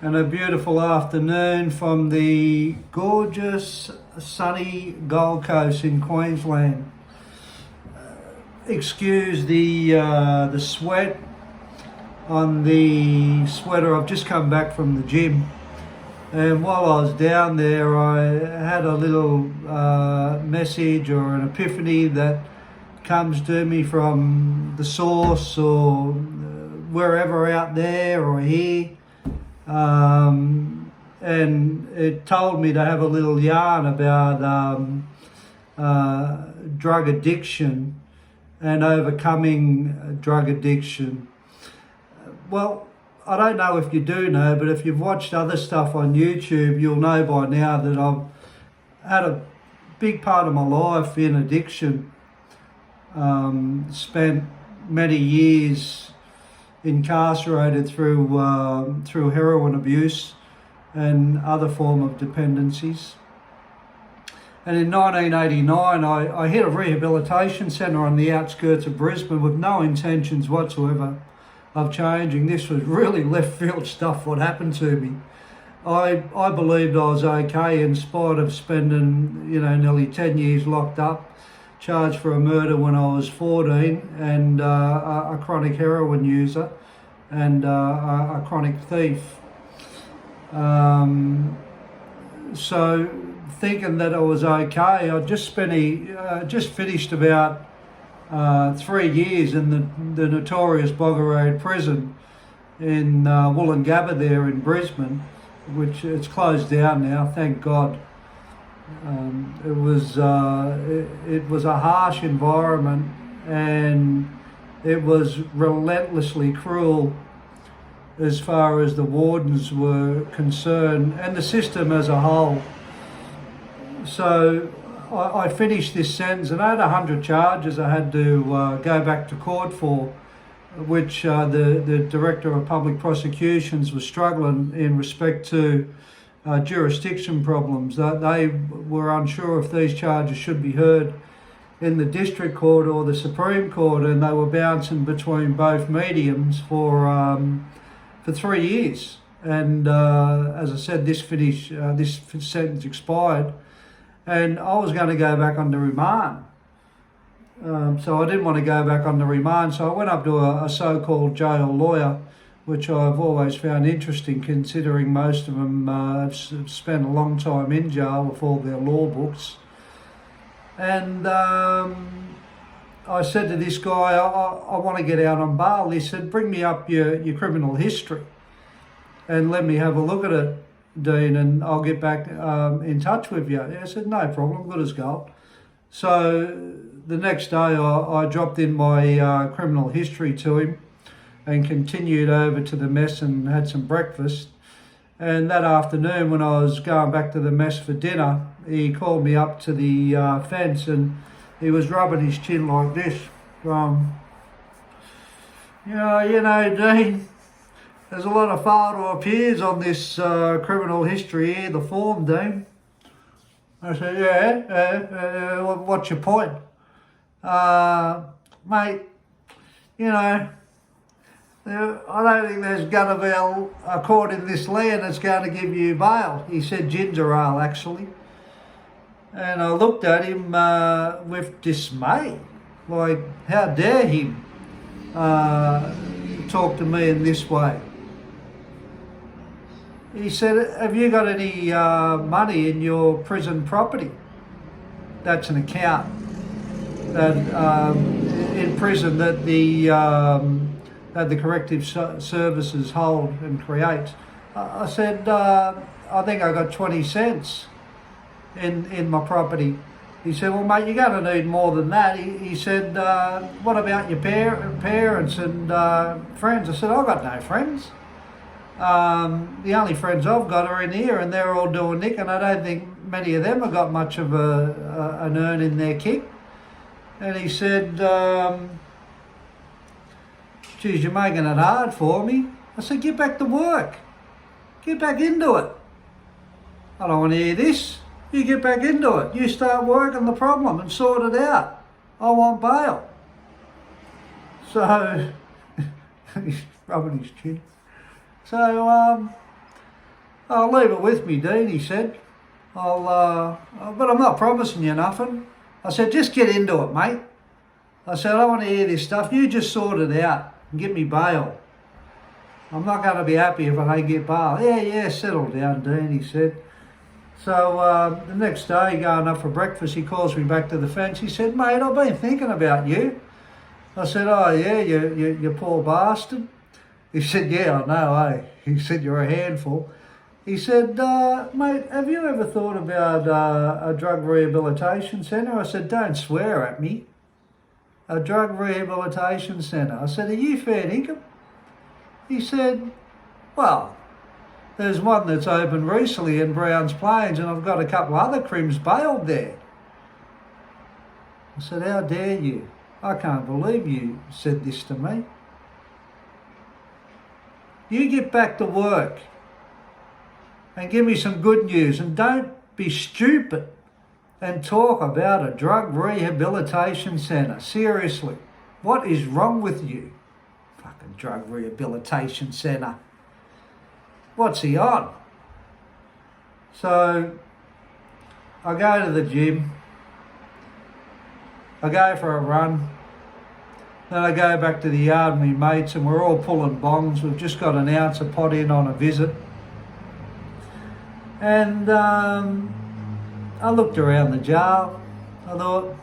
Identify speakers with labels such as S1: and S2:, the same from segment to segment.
S1: and a beautiful afternoon from the gorgeous sunny Gold Coast in Queensland. Excuse the sweat on the sweater. I've just come back from the gym, and while I was down there I had a little message or an epiphany that comes to me from the source or wherever out there or here. And it told me to have a little yarn about drug addiction and overcoming drug addiction. Well, I don't know if you do know, but if you've watched other stuff on YouTube, you'll know by now that I've had a big part of my life in addiction. Spent many years incarcerated through heroin abuse and other form of dependencies. And in 1989, I hit a rehabilitation centre on the outskirts of Brisbane with no intentions whatsoever of changing. This was really left field stuff what happened to me. I believed I was okay in spite of spending nearly 10 years locked up, charged for a murder when I was 14, and a chronic heroin user and a chronic thief. So thinking that I was okay, I just finished about 3 years in the notorious Bogger Road prison in Woolloongabba there in Brisbane, which it's closed down now, thank God. It was a harsh environment, and it was relentlessly cruel as far as the wardens were concerned and the system as a whole. So I finished this sentence, and I had 100 charges I had to go back to court for, which the Director of Public Prosecutions was struggling in respect to jurisdiction problems. They were unsure if these charges should be heard in the District Court or the Supreme Court, and they were bouncing between both mediums for 3 years. And as I said, this sentence expired, and I was going to go back on the remand. So I didn't want to go back on the remand, so I went up to a so-called jail lawyer, which I've always found interesting, considering most of them have spent a long time in jail with all their law books. And I said to this guy, I want to get out on bail. He said, bring me up your criminal history and let me have a look at it, Dean, and I'll get back in touch with you. I said, no problem, good as gold. So the next day I dropped in my criminal history to him and continued over to the mess and had some breakfast. And that afternoon, when I was going back to the mess for dinner, he called me up to the fence, and he was rubbing his chin like this, going, you know, Dean, there's a lot of photo appears on this criminal history here, the form, Dean. I said, yeah, what's your point? Mate, I don't think there's going to be a court in this land that's going to give you bail. He said ginger ale, actually. And I looked at him with dismay. Like, how dare him talk to me in this way? He said, have you got any money in your prison property? That's an account that in prison that the corrective services hold and create. I said, I think I got 20 cents in my property. He said, well, mate, you're going to need more than that. He said, what about your parents and friends? I said, I've got no friends. The only friends I've got are in here, and they're all doing nick, and I don't think many of them have got much of an earn in their kick. And he said, geez, you're making it hard for me. I said, get back to work. Get back into it. I don't want to hear this. You get back into it. You start working the problem and sort it out. I want bail. So, he's rubbing his chin. So "I'll leave it with me, Dean," he said. But I'm not promising you nothing. I said, "Just get into it, mate." I said, "I don't want to hear this stuff. You just sort it out and get me bail. I'm not going to be happy if I don't get bail." Yeah, settle down, Dean," he said. So the next day, going up for breakfast, he calls me back to the fence. He said, "Mate, I've been thinking about you." I said, "Oh, yeah, you poor bastard." He said, "Yeah, I know, eh?" He said, "You're a handful." He said, "Mate, have you ever thought about a drug rehabilitation centre?" I said, "Don't swear at me." "A drug rehabilitation centre." I said, "Are you fair income?" He said, "Well, there's one that's opened recently in Browns Plains and I've got a couple of other crims bailed there." I said, "How dare you? I can't believe you said this to me. You get back to work and give me some good news and don't be stupid and talk about a drug rehabilitation centre. Seriously, what is wrong with you? Fucking drug rehabilitation centre. What's he on?" So I go to the gym, I go for a run, then I go back to the yard with my mates and we're all pulling bongs. We've just got an ounce of pot in on a visit. And I looked around the jail. I thought,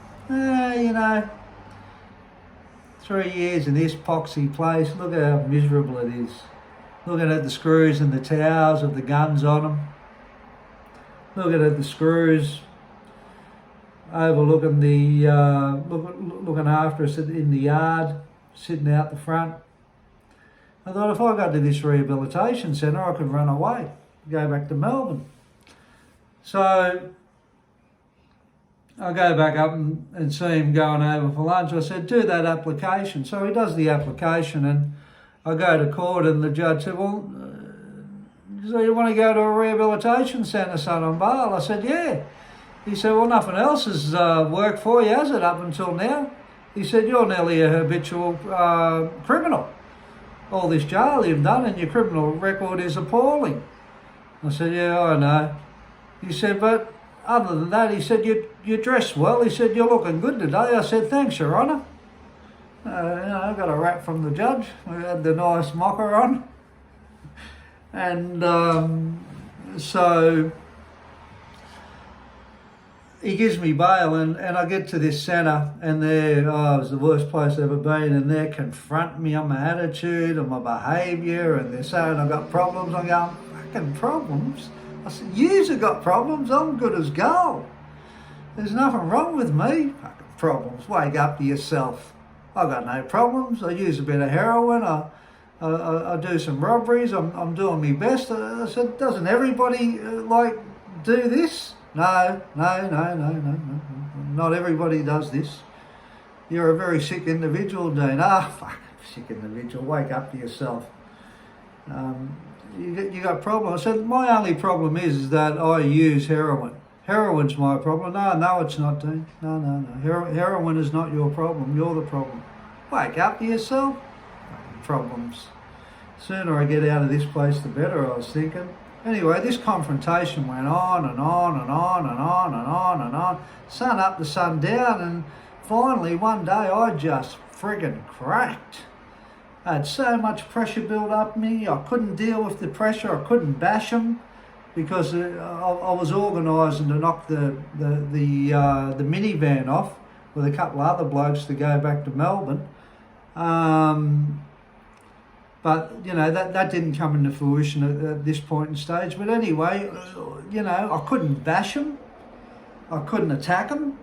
S1: 3 years in this poxy place, look at how miserable it is. Looking at the screws and the towers of the guns on them. Looking at the screws, overlooking looking after us in the yard, sitting out the front. I thought if I got to this rehabilitation centre, I could run away, go back to Melbourne. So I go back up and see him going over for lunch. I said, "Do that application." So he does the application and I go to court and the judge said, "Well, so you want to go to a rehabilitation centre, son, on bail?" I said, "Yeah." He said, "Well, nothing else has worked for you, has it, up until now?" He said, "You're nearly a habitual criminal. All this jail you've done and your criminal record is appalling." I said, "Yeah, I know." He said, "But other than that," he said, you dress well." He said, "You're looking good today." I said, "Thanks, Your Honour." I got a rap from the judge. We had the nice mocker on. And so he gives me bail and I get to this centre and it was the worst place I've ever been, and they're confronting me on my attitude and my behaviour and they're saying I've got problems. I'm going, "Fucking problems?" I said, "Yous have got problems, I'm good as gold. There's nothing wrong with me." "Fucking problems, wake up to yourself. I've got no problems. I use a bit of heroin, I do some robberies, I'm doing my best." I said, "Doesn't everybody do this?" No, not everybody does this. You're a very sick individual, Dean." Fuck, sick individual, wake up to yourself. You got problems. I said, "My only problem is that I use heroin. Heroin's my problem." No, it's not, Dean. No. Heroin is not your problem. You're the problem. Wake up to yourself. Fucking problems. Sooner I get out of this place, the better, I was thinking. Anyway, this confrontation went on and on and on and on and on and on. Sun up to sun down, and finally one day I just friggin' cracked. I had so much pressure built up me. I couldn't deal with the pressure. I couldn't bash them because I was organising to knock the minivan off with a couple of other blokes to go back to Melbourne. But, that didn't come into fruition at this point in stage. But anyway, I couldn't bash them. I couldn't attack them.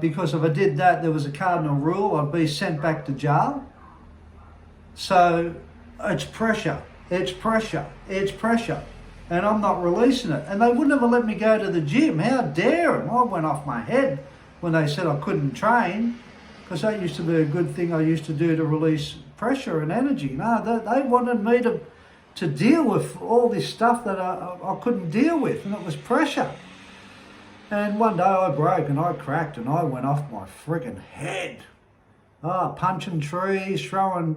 S1: Because if I did that, there was a cardinal rule. I'd be sent back to jail. So it's pressure. And I'm not releasing it. And they wouldn't have let me go to the gym. How dare them? I went off my head when they said I couldn't train, because that used to be a good thing I used to do to release pressure and energy. No, they wanted me to deal with all this stuff that I couldn't deal with, and it was pressure. And one day I broke and I cracked and I went off my friggin' head. Punching trees, throwing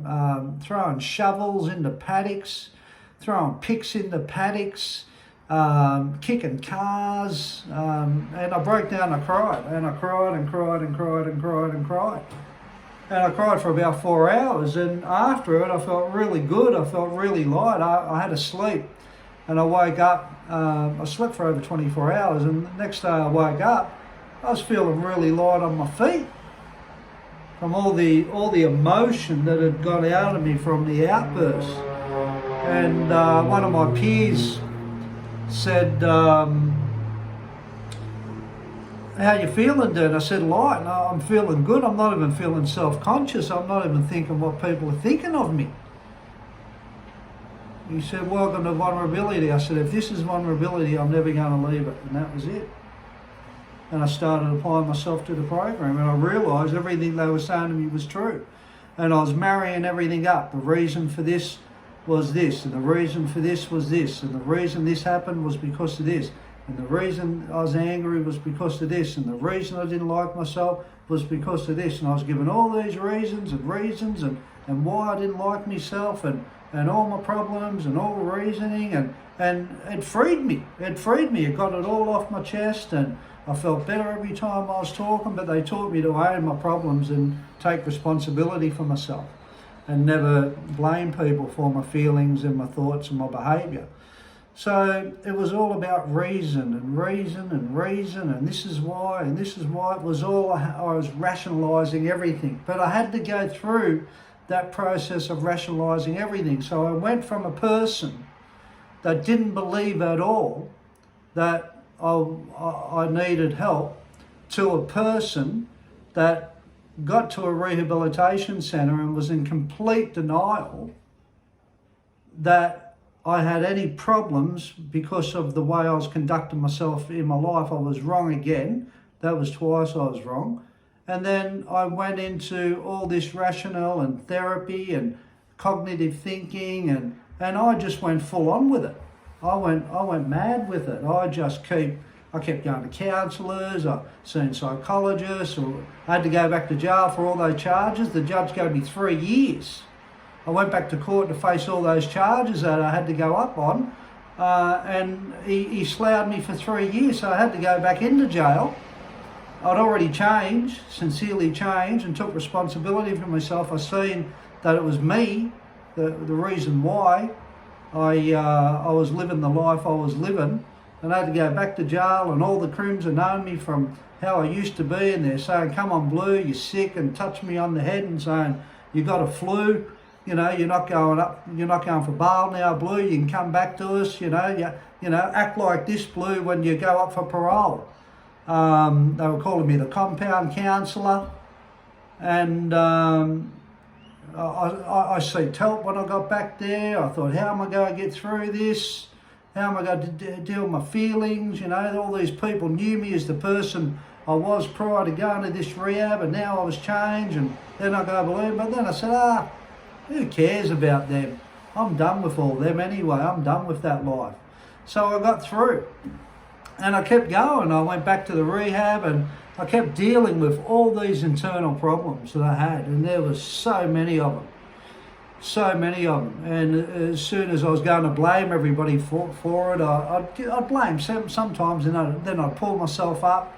S1: shovels into paddocks, throwing picks in the paddocks, kicking cars, and I broke down. I cried, and I cried and cried and cried and cried and cried. And I cried for about 4 hours, and after it I felt really good. I felt really light. I had to sleep, and I woke up. I slept for over 24 hours, and the next day I woke up, I was feeling really light on my feet from all the emotion that had got out of me from the outburst. And one of my peers said, how you feeling, dude? I said, light. No, I'm feeling good. I'm not even feeling self-conscious. I'm not even thinking what people are thinking of me. He said, welcome to vulnerability. I said, if this is vulnerability, I'm never going to leave it. And that was it. And I started applying myself to the program, and I realised everything they were saying to me was true. And I was marrying everything up. The reason for this was this, and the reason for this was this, and the reason this happened was because of this, and the reason I was angry was because of this, and the reason I didn't like myself was because of this. And I was given all these reasons and why I didn't like myself, and all my problems and all the reasoning, and it freed me. It freed me. It got it all off my chest, and I felt better every time I was talking. But they taught me to own my problems and take responsibility for myself, and never blame people for my feelings and my thoughts and my behaviour. So it was all about reason and reason and reason, and this is why, and this is why. It was all, I was rationalising everything. But I had to go through that process of rationalising everything. So I went from a person that didn't believe at all that I needed help to a person that got to a rehabilitation centre and was in complete denial that I had any problems because of the way I was conducting myself in my life. I was wrong again. That was twice I was wrong. And then I went into all this rationale and therapy and cognitive thinking, and I just went full on with it. I went mad with it. I kept going to counsellors, I seen psychologists, or I had to go back to jail for all those charges. The judge gave me 3 years. I went back to court to face all those charges that I had to go up on, and he sloughed me for 3 years, so I had to go back into jail. I'd already changed, sincerely changed, and took responsibility for myself. I seen that it was me, the reason why I was living the life I was living, and I had to go back to jail, and all the crims had known me from how I used to be, and they're saying, come on Blue, you're sick, and touch me on the head and saying, you got a flu, you know, you're not going for bail now, Blue, you can come back to us, you know, act like this, Blue, when you go up for parole. They were calling me the compound counsellor, and I seeked help when I got back there. I thought, how am I going to get through this? How am I going to deal with my feelings? You know, all these people knew me as the person I was prior to going to this rehab, and now I was changed, and then I go believe. But then I said, who cares about them? I'm done with all them anyway. I'm done with that life. So I got through. And I kept going. I went back to the rehab, and I kept dealing with all these internal problems that I had, and there was so many of them. So many of them. And as soon as I was going to blame everybody for it, I'd blame sometimes, and then I'd pull myself up,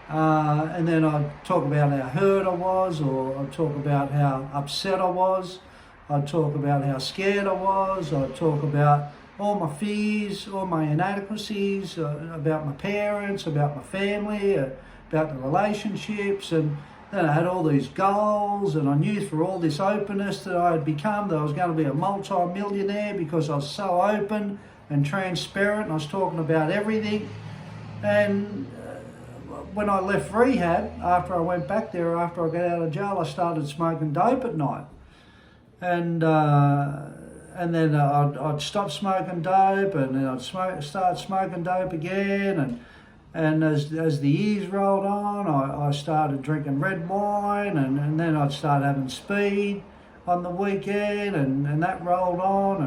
S1: and then I'd talk about how hurt I was, or I'd talk about how upset I was. I'd talk about how scared I was. I'd talk about all my fears, all my inadequacies, about my parents, about my family, about the relationships, and then I had all these goals, and I knew through all this openness that I had become that I was going to be a multi-millionaire because I was so open and transparent, and I was talking about everything. And when I left rehab, after I went back there, after I got out of jail, I started smoking dope at night. And then I'd stop smoking dope, and then I'd start smoking dope again, and as the years rolled on, I started drinking red wine, and then I'd start having speed on the weekend, and that rolled on,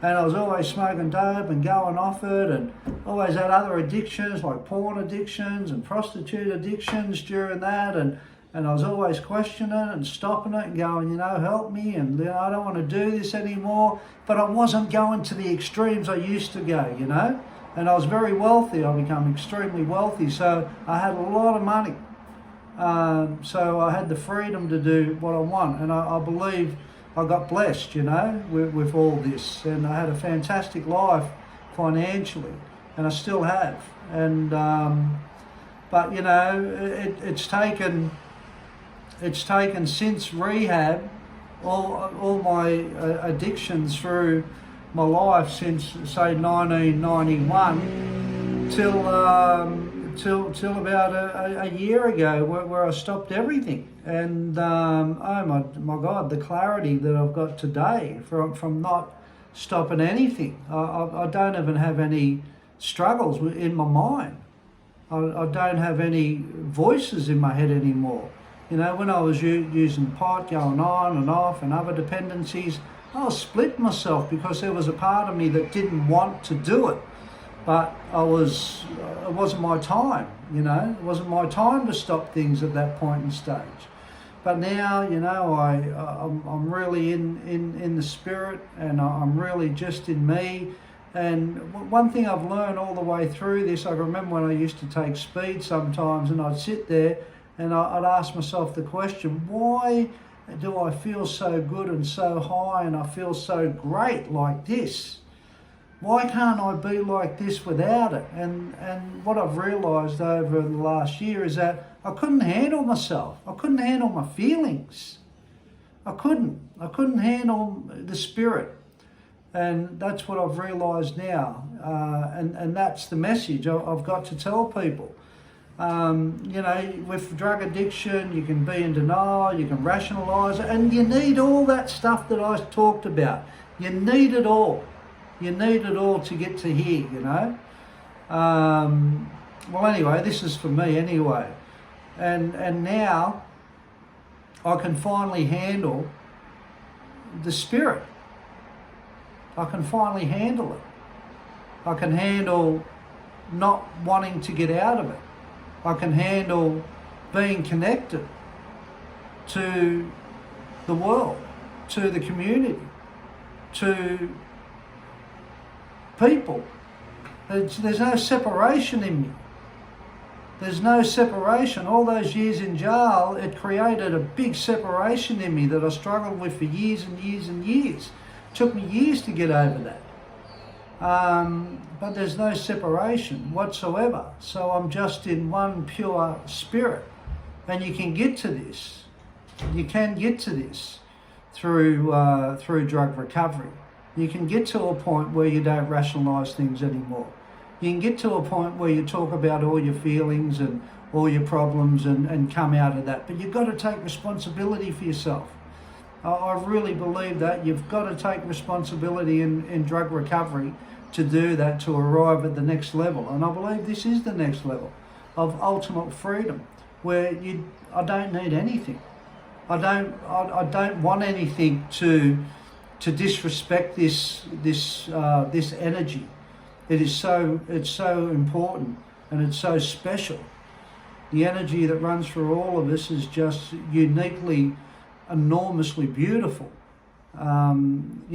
S1: and I was always smoking dope and going off it, and always had other addictions like porn addictions and prostitute addictions during that, and And I was always questioning it and stopping it and going, help me, and I don't want to do this anymore. But I wasn't going to the extremes I used to go, And I was very wealthy. I became extremely wealthy. So I had a lot of money. So I had the freedom to do what I want. And I believe I got blessed, with all this. And I had a fantastic life financially. And I still have. And, but, it's taken since rehab, all my addictions through my life since, say, 1991 till about a year ago, where I stopped everything. And oh my God, the clarity that I've got today from not stopping anything. I don't even have any struggles in my mind. I don't have any voices in my head anymore. When I was using pot, going on and off, and other dependencies, I was split myself because there was a part of me that didn't want to do it. But it wasn't my time, It wasn't my time to stop things at that point in stage. But now, I'm really in the spirit, and I'm really just in me. And one thing I've learned all the way through this, I remember when I used to take speed sometimes, and I'd sit there and I'd ask myself the question, why do I feel so good and so high and I feel so great like this? Why can't I be like this without it? And what I've realised over the last year is that I couldn't handle myself. I couldn't handle my feelings. I couldn't handle the spirit. And that's what I've realised now. And that's the message I've got to tell people. With drug addiction, you can be in denial, you can rationalise it, and you need all that stuff that I talked about. You need it all. You need it all to get to here, Well, anyway, this is for me anyway. And now I can finally handle the spirit. I can finally handle it. I can handle not wanting to get out of it. I can handle being connected to the world, to the community, to people. There's no separation in me. There's no separation. All those years in jail, it created a big separation in me that I struggled with for years and years and years. It took me years to get over that. But there's no separation whatsoever. So I'm just in one pure spirit. And you can get to this. You can get to this through drug recovery. You can get to a point where you don't rationalise things anymore. You can get to a point where you talk about all your feelings and all your problems and come out of that. But you've got to take responsibility for yourself. I really believe that. You've got to take responsibility in drug recovery to do that, to arrive at the next level. And I believe this is the next level of ultimate freedom, where I don't need anything. I don't want anything to disrespect this energy. It's so important and it's so special. The energy that runs through all of us is just uniquely, enormously beautiful. If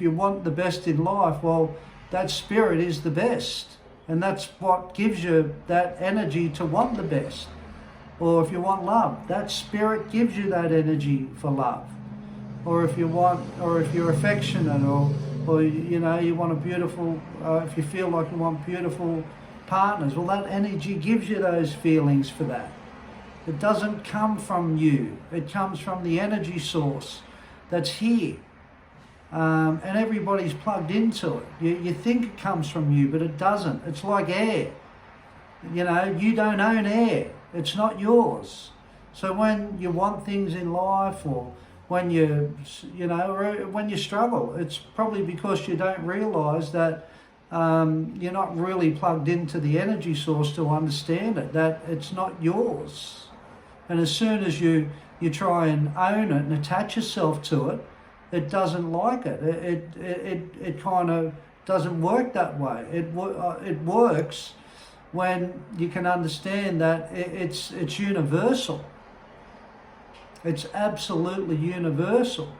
S1: you want the best in life, well, that spirit is the best, and that's what gives you that energy to want the best. Or if you want love, that spirit gives you that energy for love. Or if you're affectionate, or you want a beautiful, if you feel like you want beautiful partners, well, that energy gives you those feelings for that. It doesn't come from you. It comes from the energy source that's here. And everybody's plugged into it. You think it comes from you, but it doesn't. It's like air. You don't own air. It's not yours. So when you want things in life, or when when you struggle, it's probably because you don't realise that you're not really plugged into the energy source to understand it, that it's not yours. And as soon as you try and own it and attach yourself to it, it doesn't like it. It kind of doesn't work that way. It works when you can understand that it's universal. It's absolutely universal.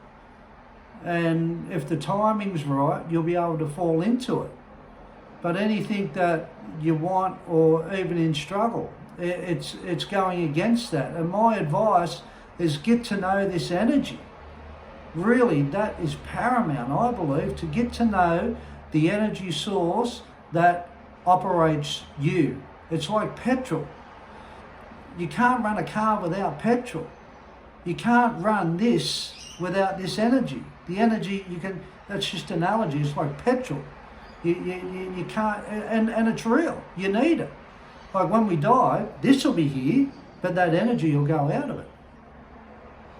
S1: And if the timing's right, you'll be able to fall into it. But anything that you want, or even in struggle, it's going against that. And my advice is get to know this energy. Really, that is paramount, I believe, to get to know the energy source that operates you. It's like petrol. You can't run a car without petrol. You can't run this without this energy. The energy, that's just an analogy, it's like petrol. You can't, and it's real. You need it. Like when we die, this will be here, but that energy will go out of it.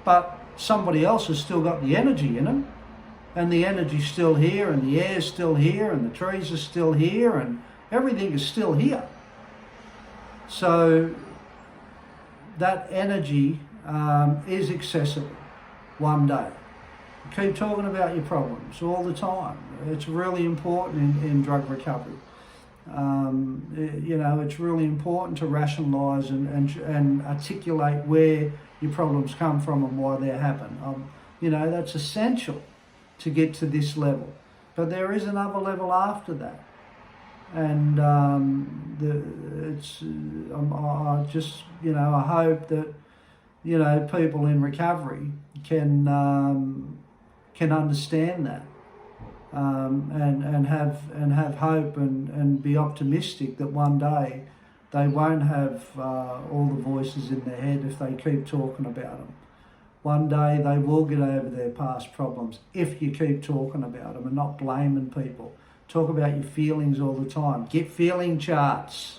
S1: But somebody else has still got the energy in them, and the energy's still here, and the air's still here, and the trees are still here, and everything is still here. So that energy is accessible one day. Keep talking about your problems all the time. It's really important in drug recovery. It's really important to rationalise and articulate where your problems come from and why they happen. That's essential to get to this level. But there is another level after that. And I hope that, people in recovery can understand that, and have hope and be optimistic that one day they won't have all the voices in their head if they keep talking about them. One day they will get over their past problems if you keep talking about them and not blaming people. Talk about your feelings all the time. Get feeling charts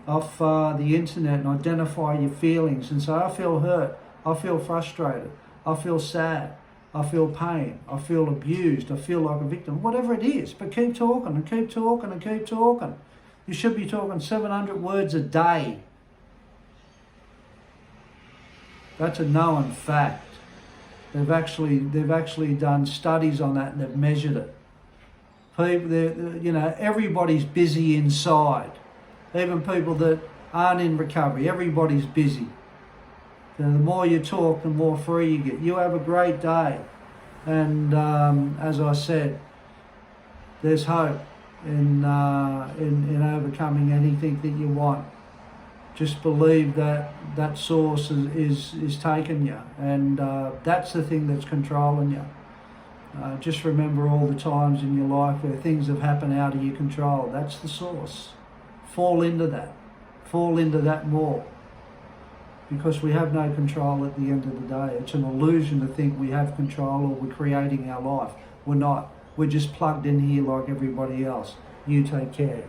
S1: off the internet and identify your feelings and say, I feel hurt, I feel frustrated, I feel sad, I feel pain, I feel abused, I feel like a victim, whatever it is. But keep talking and keep talking and keep talking. You should be talking 700 words a day. That's a known fact. They've actually done studies on that and they've measured it. People, everybody's busy inside. Even people that aren't in recovery, everybody's busy. The more you talk, the more free you get. You have a great day. And as I said, there's hope in overcoming anything that you want. Just believe that that source is taking you, and that's the thing that's controlling you. Just remember all the times in your life where things have happened out of your control. That's the source. Fall into that. Fall into that more. Because we have no control at the end of the day. It's an illusion to think we have control or we're creating our life. We're not. We're just plugged in here like everybody else. You take care.